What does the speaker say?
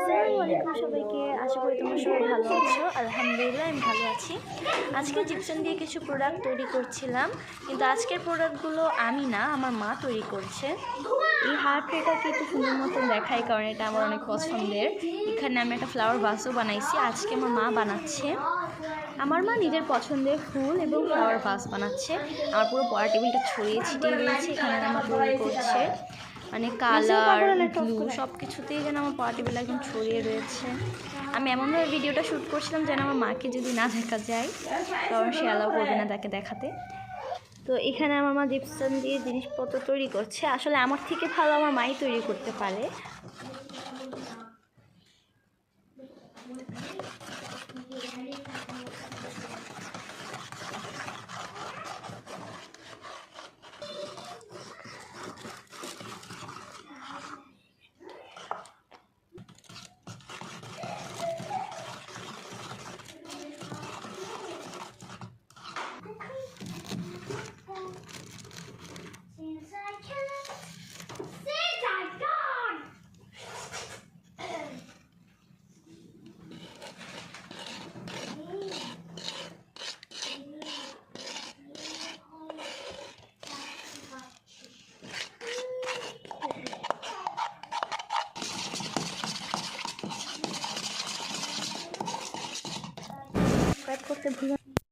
আসসালামু আলাইকুম সবাইকে। আশা করি তোমরা সবাই ভালো আছো। আলহামদুলিল্লাহ আমি ভালো আছি। আজকে জিপসাম দিয়ে কিছু প্রোডাক্ট তৈরি করছিলাম, কিন্তু আজকের প্রোডাক্টগুলো আমি না, আমার মা তৈরি করছে। এই হার্ট ট্রেটাকে একটু সুন্দর মতন দেখাই, কারণ এটা আমার অনেক পছন্দের। এখানে আমি একটা ফ্লাওয়ার ভাসও বানাইছি, আজকে আমার মা বানাচ্ছে। আমার মা নিজের পছন্দের ফুল এবং ফ্লাওয়ার ভাস বানাচ্ছে। আমার পুরো পড়া টেবিলটা ছড়িয়ে ছিটিয়ে রয়েছে, এখানে আমার তৈরি করছে। মানে কালার গ্লু সব কিছুতেই যেন আমার পড়া টেবিল একদম ছড়িয়ে রয়েছে। আমি এমনভাবে ভিডিওটা শ্যুট করছিলাম যেন আমার মাকে যদি না দেখা যায়, কারণ সে অ্যালাউ করবে না তাকে দেখাতে। তো এখানে আমার মা জিপসাম দিয়ে জিনিসপত্র তৈরি করছে। আসলে আমার থেকে ভালো আমার মাই তৈরি করতে পারে। সাবস্ক্রাইব করতে ভুলো